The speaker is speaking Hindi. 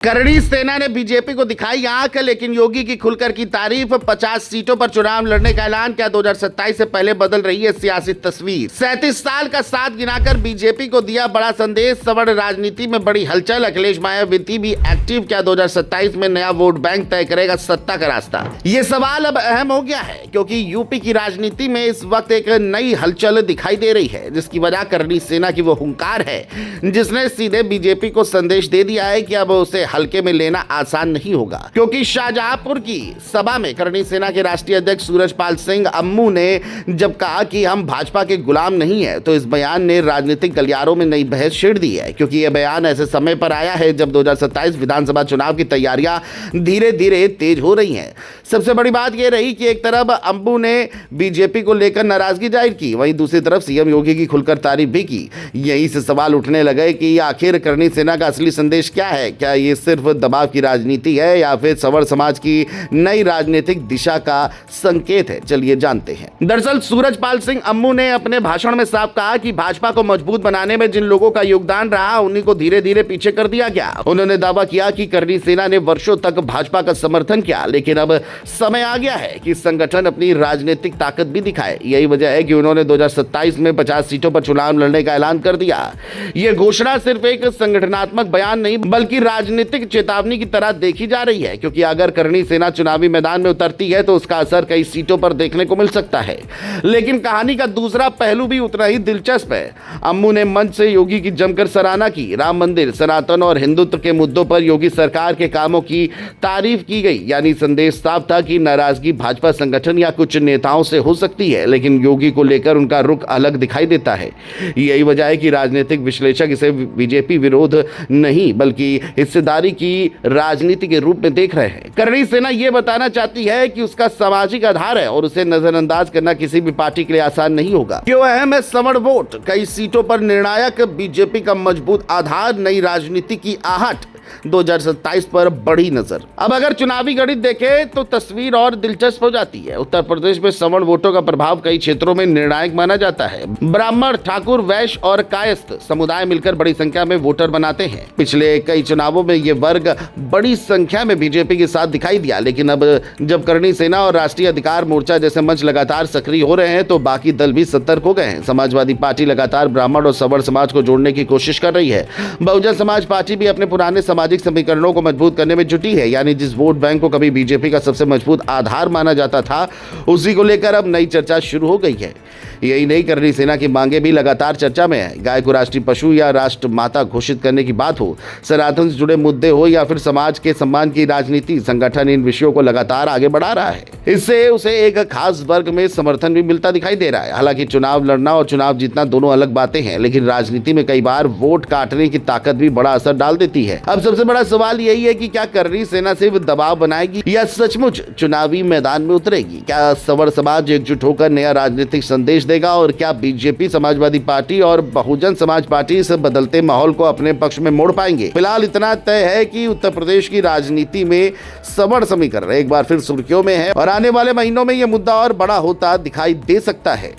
करणी सेना ने बीजेपी को दिखाई आंख, लेकिन योगी की खुलकर की तारीफ। 50 सीटों पर चुनाव लड़ने का ऐलान। क्या 2027 से पहले बदल रही है सियासी तस्वीर। 37 साल का साथ गिनाकर बीजेपी को दिया बड़ा संदेश। सवर्ण राजनीति में बड़ी हलचल। अखिलेश मायावती भी एक्टिव। क्या 2027 में नया वोट बैंक तय करेगा सत्ता का रास्ता। ये सवाल अब अहम हो गया है, क्योंकि यूपी की राजनीति में इस वक्त एक नई हलचल दिखाई दे रही है, जिसकी वजह करणी सेना की वो हुंकार है, जिसने सीधे बीजेपी को संदेश दे दिया है कि अब उसे हल्के में लेना आसान नहीं होगा। क्योंकि शाहजहांपुर की सभा में करणी सेना के राष्ट्रीय अध्यक्ष सूरजपाल सिंह अम्मू ने जब कहा कि हम भाजपा के गुलाम नहीं है, तो इस बयान ने राजनीतिक गलियारों में नई बहस छेड़ दी है। क्योंकि यह बयान ऐसे समय पर आया है जब 2027 विधानसभा चुनाव की तैयारियां धीरे धीरे तेज हो रही हैं। सबसे बड़ी बात यह रही कि एक तरफ अम्बू ने बीजेपी को लेकर नाराजगी जाहिर की, वहीं दूसरी तरफ सीएम योगी की खुलकर तारीफ भी की। यहीं से सवाल उठने लगे कि आखिर करणी सेना का असली संदेश क्या है। क्या ये सिर्फ दबाव की राजनीति है या फिर सवर्ण समाज की नई राजनीतिक दिशा का संकेत है। चलिए जानते हैं। दरअसल सूरजपाल सिंह अम्मू ने अपने भाषण में साफ कहा कि भाजपा को मजबूत बनाने में जिन लोगों का योगदान रहा, उन्हीं को धीरे धीरे पीछे कर दिया गया। उन्होंने दावा किया कि करणी सेना ने वर्षों तक भाजपा का समर्थन किया, लेकिन अब समय आ गया है कि संगठन अपनी राजनीतिक ताकत भी दिखाए। यही वजह है कि उन्होंने 2027 में 50 सीटों पर चुनाव लड़ने का ऐलान कर दिया। यह घोषणा सिर्फ एक संगठनात्मक बयान नहीं, बल्कि राजनीतिक चेतावनी की तरह देखी जा रही है। क्योंकि अगर करणी सेना चुनावी मैदान में उतरती है तो उसका असर कई सीटों पर देखने को मिल सकता है। लेकिन कहानी का दूसरा पहलू भी उतना ही दिलचस्प है। अम्मू ने मंच से योगी की जमकर सराहना की। राम मंदिर, सनातन और हिंदुत्व के मुद्दों पर योगी सरकार के कामों की तारीफ की गई। यानी संदेश साफ था कि नाराजगी भाजपा संगठन या कुछ नेताओं से हो सकती है, लेकिन योगी को लेकर उनका रुख अलग दिखाई देता है। यही वजह है कि राजनीतिक विश्लेषक इसे बीजेपी विरोध नहीं, बल्कि हिस्सेदारी की राजनीति के रूप में देख रहे हैं। करणी सेना यह बताना चाहती है कि उसका सामाजिक आधार है और उसे नजरअंदाज करना किसी भी पार्टी के लिए आसान नहीं होगा। क्यों अहम है सवर्ण वोट। कई सीटों पर निर्णायक। बीजेपी का मजबूत आधार। नई राजनीति की आहट। 2027 पर बड़ी नजर। अब अगर चुनावी गणित देखें तो तस्वीर और दिलचस्प हो जाती है। उत्तर प्रदेश में सवर्ण वोटों का प्रभाव कई क्षेत्रों में निर्णायक माना जाता है। ब्राह्मण, ठाकुर, वैश्य और कायस्थ समुदाय मिलकर बड़ी संख्या में वोटर बनाते हैं। पिछले कई चुनावों में ये वर्ग बड़ी संख्या में बीजेपी के साथ दिखाई दिया, लेकिन अब जब करणी सेना और राष्ट्रीय अधिकार मोर्चा जैसे मंच लगातार सक्रिय हो रहे हैं, तो बाकी दल भी सतर्क हो गए हैं। समाजवादी पार्टी लगातार ब्राह्मण और सवर्ण समाज को जोड़ने की कोशिश कर रही है। बहुजन समाज पार्टी भी अपने पुराने सामाजिक समीकरणों को मजबूत करने में जुटी है। यानी जिस वोट बैंक को कभी बीजेपी का सबसे मजबूत आधार माना जाता था, उसी को लेकर अब नई चर्चा शुरू हो गई है। यही नहीं, करणी सेना की मांगे भी लगातार चर्चा में है। गाय को राष्ट्रीय पशु या राष्ट्र माता घोषित करने की बात हो, सनातन से जुड़े मुद्दे हो या फिर समाज के सम्मान की राजनीति, संगठन इन विषयों को लगातार आगे बढ़ा रहा है। इससे उसे एक खास वर्ग में समर्थन भी मिलता दिखाई दे रहा है। हालांकि चुनाव लड़ना और चुनाव जीतना दोनों अलग बातें हैं, लेकिन राजनीति में कई बार वोट काटने की ताकत भी बड़ा असर डाल देती है। अब सबसे बड़ा सवाल यही है कि क्या करणी सेना सिर्फ दबाव बनाएगी या सचमुच चुनावी मैदान में उतरेगी। क्या सवर्ण समाज एकजुट होकर नया राजनीतिक संदेश देगा, और क्या बीजेपी, समाजवादी पार्टी और बहुजन समाज पार्टी इस बदलते माहौल को अपने पक्ष में मोड़ पाएंगे। फिलहाल इतना तय है कि उत्तर प्रदेश की राजनीति में सवर्ण समीकरण एक बार फिर सुर्खियों में है और आने वाले महीनों में यह मुद्दा और बड़ा होता दिखाई दे सकता है।